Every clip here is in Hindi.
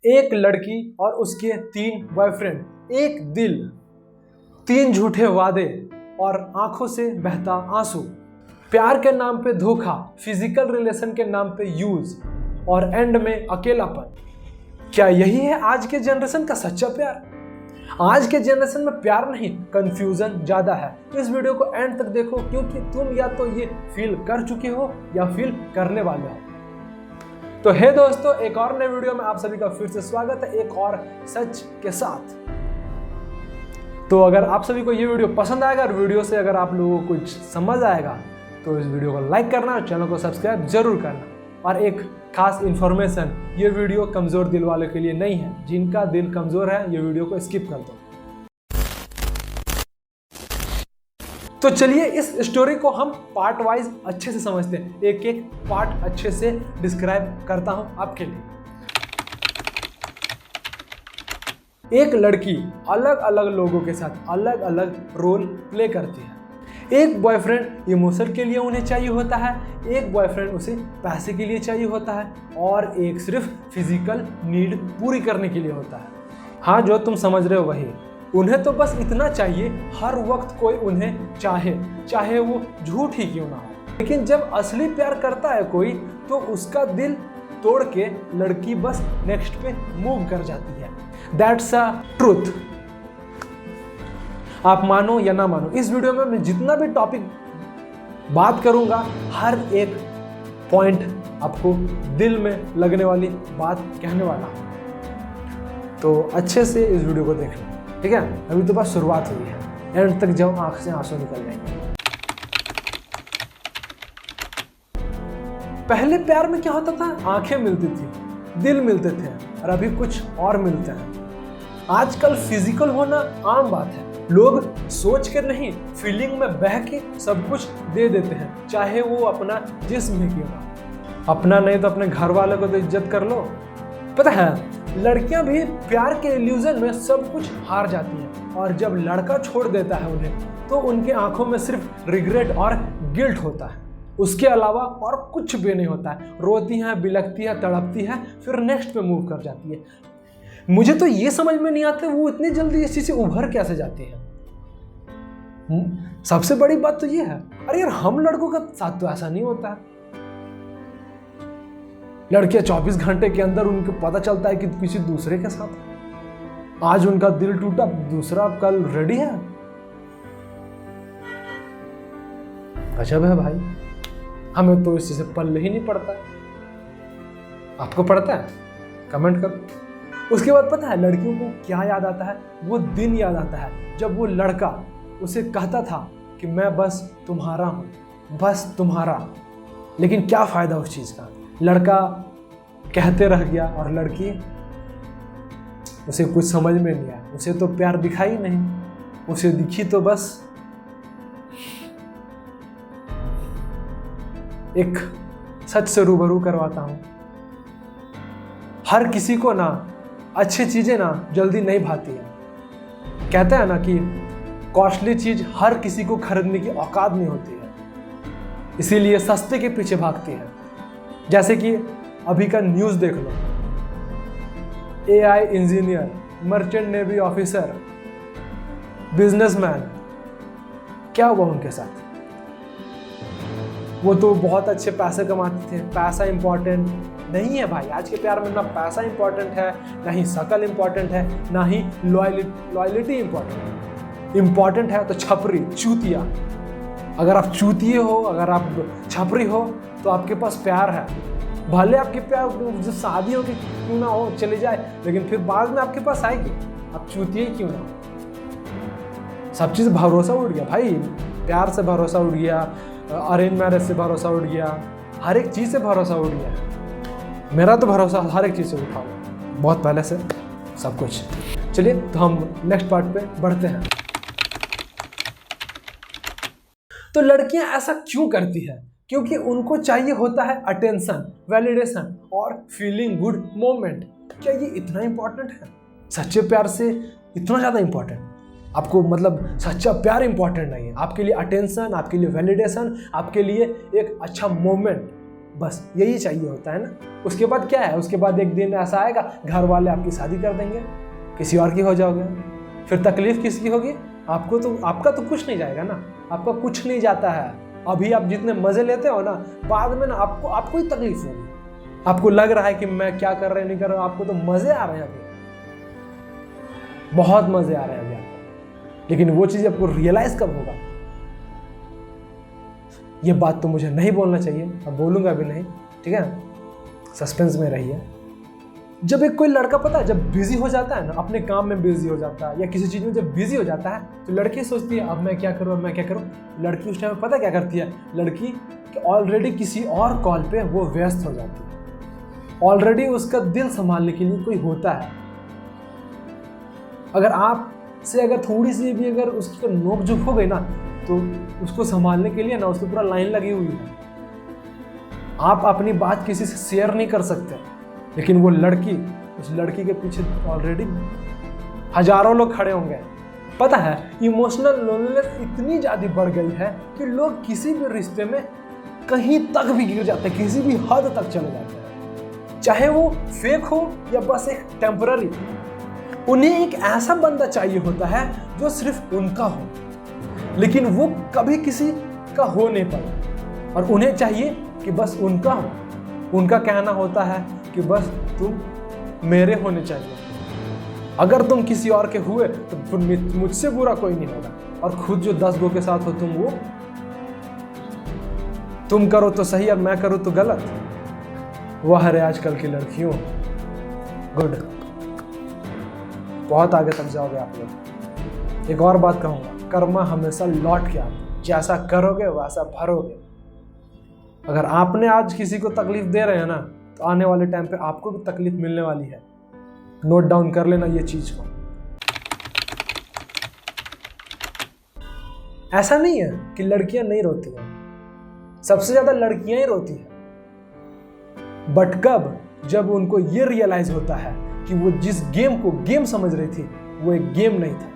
एक लड़की और उसके 3 बॉयफ्रेंड, एक दिल, 3 झूठे वादे और आंखों से बहता आंसू, प्यार के नाम पे धोखा, फिजिकल रिलेशन के नाम पे यूज और एंड में अकेलापन। क्या यही है आज के जनरेशन का सच्चा प्यार? आज के जनरेशन में प्यार नहीं, कंफ्यूजन ज्यादा है। इस वीडियो को एंड तक देखो, क्योंकि तुम या तो ये फील कर चुके हो या फील करने वाले हो। तो हे दोस्तों, एक और नए वीडियो में आप सभी का फिर से स्वागत है, एक और सच के साथ। तो अगर आप सभी को ये वीडियो पसंद आएगा और वीडियो से अगर आप लोगों को कुछ समझ आएगा तो इस वीडियो को लाइक करना और चैनल को सब्सक्राइब जरूर करना। और एक खास इन्फॉर्मेशन, ये वीडियो कमजोर दिल वालों के लिए नहीं है। जिनका दिल कमजोर है ये वीडियो को स्किप कर दो। तो चलिए इस स्टोरी को हम पार्ट वाइज अच्छे से समझते हैं। एक एक पार्ट अच्छे से डिस्क्राइब करता हूं आपके लिए। एक लड़की अलग अलग लोगों के साथ अलग अलग रोल प्ले करती है। एक बॉयफ्रेंड इमोशन के लिए उन्हें चाहिए होता है, एक बॉयफ्रेंड उसे पैसे के लिए चाहिए होता है और एक सिर्फ फिजिकल नीड पूरी करने के लिए होता है। हाँ, जो तुम समझ रहे हो वही। उन्हें तो बस इतना चाहिए, हर वक्त कोई उन्हें चाहे वो झूठ ही क्यों ना हो। लेकिन जब असली प्यार करता है कोई तो उसका दिल तोड़ के लड़की बस नेक्स्ट पे मूव कर जाती है। That's a truth. आप मानो या ना मानो, इस वीडियो में मैं जितना भी टॉपिक बात करूंगा हर एक पॉइंट आपको दिल में लगने वाली बात कहने वाला हूं। तो अच्छे से इस वीडियो को देख लो, ठीक है? अभी तो बस शुरुआत हुई है, एंड तक जाओ, आंख से आंसू निकल जाएंगे। पहले प्यार में क्या होता था? आंखें मिलती थी, दिल मिलते थे, और अभी कुछ और मिलते हैं। आजकल फिजिकल होना आम बात है। लोग सोच कर नहीं, फीलिंग में बह के सब कुछ दे देते हैं, चाहे वो अपना जिस्म ही क्यों ना। अपना नहीं तो अपने घर वालों को तो इज्जत कर लो। पता है, लड़कियां भी प्यार के इल्यूजन में सब कुछ हार जाती हैं, और जब लड़का छोड़ देता है उन्हें तो उनके आंखों में सिर्फ रिग्रेट और गिल्ट होता है। उसके अलावा और कुछ भी नहीं होता है। रोती हैं, बिलखती है, तड़पती है, फिर नेक्स्ट पे मूव कर जाती है। मुझे तो ये समझ में नहीं आता वो इतनी जल्दी इस चीज से उभर कैसे जाती है। सबसे बड़ी बात तो ये है, अरे यार, हम लड़कों का साथ तो ऐसा नहीं होता है। लड़कियां 24 घंटे के अंदर उनको पता चलता है कि किसी दूसरे के साथ आज उनका दिल टूटा, दूसरा कल रेडी है। गजब है भाई। हमें तो इस चीज से पल्ले ही नहीं पड़ता। आपको पड़ता है? कमेंट करो। उसके बाद पता है लड़कियों को क्या याद आता है? वो दिन याद आता है जब वो लड़का उसे कहता था कि मैं बस तुम्हारा हूं, बस तुम्हारा। लेकिन क्या फायदा उस चीज का? लड़का कहते रह गया और लड़की, उसे कुछ समझ में नहीं आया। उसे तो प्यार दिखा ही नहीं, उसे दिखी तो बस एक सच से रूबरू करवाता हूं। हर किसी को ना अच्छी चीजें ना जल्दी नहीं भाती है। कहते हैं ना कि कॉस्टली चीज हर किसी को खरीदने की औकात नहीं होती है, इसीलिए सस्ते के पीछे भागती है। जैसे कि अभी का न्यूज़ देख लो, AI engineer, merchant navy officer, businessman, क्या हुआ उनके साथ? वो तो बहुत अच्छे पैसे कमाते थे। पैसा इंपॉर्टेंट नहीं है भाई। आज के प्यार में ना पैसा इंपॉर्टेंट है, ना ही शकल इंपॉर्टेंट है, ना ही लॉयलिटी इंपॉर्टेंट है। इंपॉर्टेंट है तो छपरी, चूतिया। अगर आप चूतिए हो, अगर आप छपरी हो तो आपके पास प्यार है। भले आपके प्यार जो शादियों की क्यों ना हो चले जाए, लेकिन फिर बाद में आपके पास आएगी। आप चूतिए क्यों ना हो। सब चीज़ भरोसा उड़ गया भाई। प्यार से भरोसा उड़ गया, अरेंज मैरिज से भरोसा उड़ गया, हर एक चीज़ से भरोसा उड़ गया। मेरा तो भरोसा हर एक चीज़ से उठा हुआ बहुत पहले से, सब कुछ। चलिए तो हम नेक्स्ट पार्ट पे बढ़ते हैं। तो लड़कियां ऐसा क्यों करती है? क्योंकि उनको चाहिए होता है अटेंशन, वैलिडेशन और फीलिंग गुड मोमेंट। क्या ये इतना इंपॉर्टेंट है? सच्चे प्यार से इतना ज़्यादा इंपॉर्टेंट? आपको मतलब सच्चा प्यार इंपॉर्टेंट नहीं है? आपके लिए अटेंशन, आपके लिए वैलिडेशन, आपके लिए एक अच्छा मोमेंट बस यही चाहिए होता है ना। उसके बाद क्या है, उसके बाद एक दिन ऐसा आएगा घर वाले आपकी शादी कर देंगे, किसी और की हो जाओगे, फिर तकलीफ किसकी होगी? आपको तो, आपका तो कुछ नहीं जाएगा ना, आपका कुछ नहीं जाता है। अभी आप जितने मजे लेते हो ना, बाद में ना आपको ही तकलीफ होगी। आपको लग रहा है कि मैं क्या कर रहा है नहीं कर रहा, आपको तो मजे आ रहे हैं अभी, बहुत मजे आ रहे हैं अभी आपको, लेकिन वो चीज आपको रियलाइज कब होगा? ये बात तो मुझे नहीं बोलना चाहिए, अब बोलूंगा भी नहीं, ठीक है, सस्पेंस में रहिए। जब एक कोई लड़का पता है जब बिजी हो जाता है ना, अपने काम में बिजी हो जाता है या किसी चीज में जब बिजी हो जाता है, तो लड़की सोचती है अब मैं क्या करूँ, अब मैं क्या करूँ। लड़की उस टाइम में पता क्या करती है, लड़की ऑलरेडी किसी और कॉल पे वो व्यस्त हो जाती है, ऑलरेडी उसका दिल संभालने के लिए कोई होता है। अगर आप से अगर थोड़ी सी भी अगर उसकी नोक झोंक हो गई ना, तो उसको संभालने के लिए ना उसको पूरा लाइन लगी हुई है। आप अपनी बात किसी से शेयर नहीं कर सकते, लेकिन वो लड़की, उस लड़की के पीछे ऑलरेडी हजारों लोग खड़े होंगे। पता है, इमोशनल लोनलीनेस इतनी ज़्यादा बढ़ गई है कि लोग किसी भी रिश्ते में कहीं तक भी गिर जाते हैं, किसी भी हद तक चले जाते हैं, चाहे वो फेक हो या बस एक टेम्पररी। उन्हें एक ऐसा बंदा चाहिए होता है जो सिर्फ उनका हो, लेकिन वो कभी किसी का हो नहीं पाए, और उन्हें चाहिए कि बस उनका हो। उनका कहना होता है कि बस तुम मेरे होने चाहिए, अगर तुम किसी और के हुए तो फिर मुझसे बुरा कोई नहीं होगा, और खुद जो 10 गो के साथ हो तुम करो तो सही और मैं करूँ तो गलत। वह है आजकल की लड़कियों। गुड, बहुत आगे तक जाओगे आप लोग। एक और बात कहूँगा, कर्मा हमेशा लौट के आता, जैसा करोगे वैसा भरोगे। अगर आपने आज किसी को तकलीफ दे रहे हैं ना, तो आने वाले टाइम पे आपको भी तकलीफ मिलने वाली है। नोट डाउन कर लेना ये चीज को। ऐसा नहीं है कि लड़कियां नहीं रोती हैं, सबसे ज्यादा लड़कियां ही रोती हैं। बट कब? जब उनको ये रियलाइज होता है कि वो जिस गेम को गेम समझ रही थी वो एक गेम नहीं था,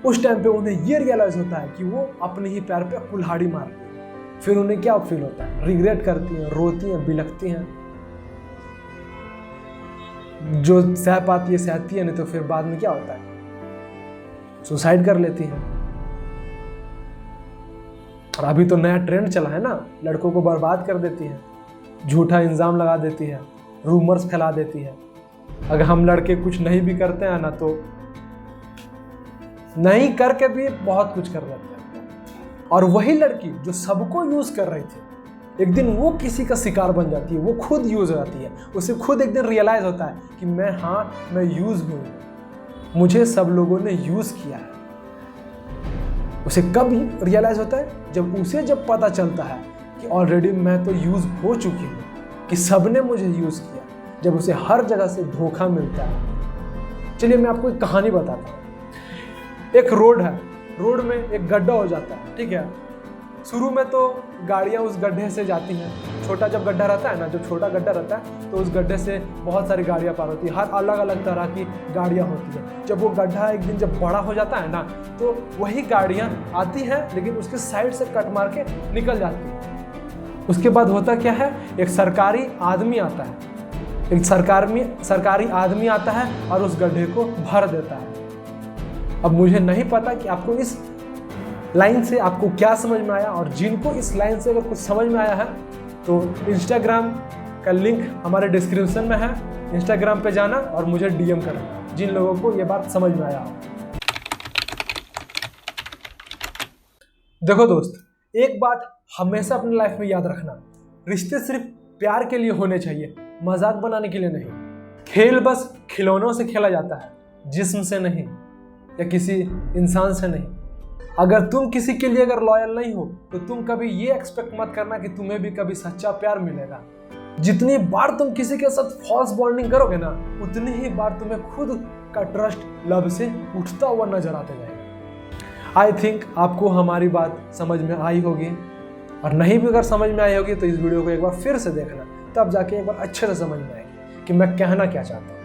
उस टाइम पे उन्हें ये रियलाइज होता है कि वो अपने ही पैर पे कुल्हाड़ी मार रही है। फिर उन्हें क्या फील होता है? रिग्रेट करती हैं, रोती हैं, बिलखती हैं। जो सह पाती है सहती है, नहीं तो फिर बाद में क्या होता है? सुसाइड कर लेती हैं। और अभी तो नया ट्रेंड चला है ना, लड़कों को बर्बाद कर देती है, झूठा इल्जाम लगा देती है, रूमर्स फैला देती है। अगर हम लड़के कुछ नहीं भी करते हैं ना, तो नहीं करके भी बहुत कुछ कर लेते हैं। और वही लड़की जो सबको यूज कर रही थी, एक दिन वो किसी का शिकार बन जाती है, वो खुद यूज हो जाती है। उसे खुद एक दिन रियलाइज होता है कि मैं यूज हूं, मुझे सब लोगों ने यूज किया है। उसे कब रियलाइज होता है? जब पता चलता है कि ऑलरेडी मैं तो यूज हो चुकी हूँ, कि सबने मुझे यूज किया। जब उसे हर जगह से धोखा मिलता है। चलिए मैं आपको एक कहानी बताता हूँ। एक रोड है, रोड में एक गड्ढा हो जाता है, ठीक है। शुरू में तो गाड़ियाँ उस गड्ढे से जाती हैं, छोटा जब गड्ढा रहता है ना, जो छोटा गड्ढा रहता है, तो उस गड्ढे से बहुत सारी गाड़ियाँ पार होती है, हर अलग अलग तरह की गाड़ियाँ होती हैं। जब वो गड्ढा एक दिन जब बड़ा हो जाता है ना, तो वही गाड़ियाँ आती हैं, लेकिन उसके साइड से कट मार के निकल जाती हैं। उसके बाद होता क्या है, एक सरकारी आदमी आता है, सरकारी आदमी आता है और उस गड्ढे को भर देता है। अब मुझे नहीं पता कि आपको इस लाइन से आपको क्या समझ में आया, और जिनको इस लाइन से अगर कुछ समझ में आया है तो इंस्टाग्राम का लिंक हमारे डिस्क्रिप्शन में है, इंस्टाग्राम पे जाना और मुझे डीएम करना, जिन लोगों को ये बात समझ में आया हो। देखो दोस्त, एक बात हमेशा अपनी लाइफ में याद रखना, रिश्ते सिर्फ प्यार के लिए होने चाहिए, मजाक बनाने के लिए नहीं। खेल बस खिलौनों से खेला जाता है, जिस्म से नहीं, या किसी इंसान से नहीं। अगर तुम किसी के लिए अगर लॉयल नहीं हो, तो तुम कभी ये एक्सपेक्ट मत करना कि तुम्हें भी कभी सच्चा प्यार मिलेगा। जितनी बार तुम किसी के साथ फॉल्स बॉन्डिंग करोगे ना, उतनी ही बार तुम्हें खुद का ट्रस्ट लव से उठता हुआ नजर आते जाएगा। आई थिंक आपको हमारी बात समझ में आई होगी, और नहीं भी अगर समझ में आई होगी तो इस वीडियो को एक बार फिर से देखना, तब जाके एक बार अच्छे से समझ में आएगी कि मैं कहना क्या चाहता हूँ।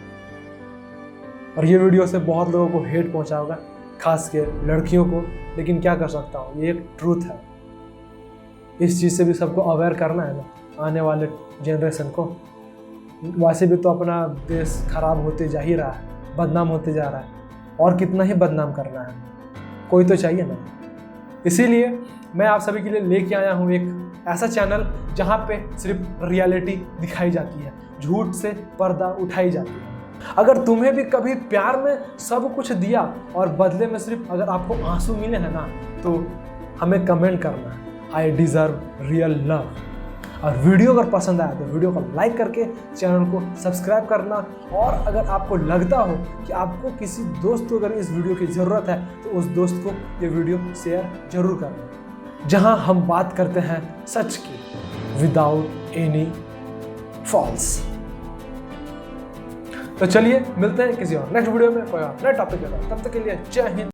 और ये वीडियो से बहुत लोगों को हेट पहुंचा होगा, खास के लड़कियों को, लेकिन क्या कर सकता हूँ, ये एक ट्रूथ है। इस चीज़ से भी सबको अवेयर करना है ना, आने वाले जनरेशन को। वैसे भी तो अपना देश खराब होते जा ही रहा है, बदनाम होते जा रहा है, और कितना ही बदनाम करना है, कोई तो चाहिए ना। इसीलिए मैं आप सभी के लिए लेके आया हूँ एक ऐसा चैनल जहाँ पे सिर्फ रियलिटी दिखाई जाती है, झूठ से पर्दा उठाई जाती है। अगर तुम्हें भी कभी प्यार में सब कुछ दिया और बदले में सिर्फ अगर आपको आंसू मिले हैं ना, तो हमें कमेंट करना है, आई डिज़र्व रियल लव। और वीडियो अगर पसंद आया तो वीडियो को लाइक करके चैनल को सब्सक्राइब करना। और अगर आपको लगता हो कि आपको किसी दोस्त को अगर इस वीडियो की ज़रूरत है तो उस दोस्त को ये वीडियो शेयर जरूर करना, जहां हम बात करते हैं सच की विदाउट एनी फॉल्स। तो चलिए मिलते हैं किसी और नेक्स्ट वीडियो में कोई और नए टॉपिक के साथ। तब तक के लिए जय हिंद।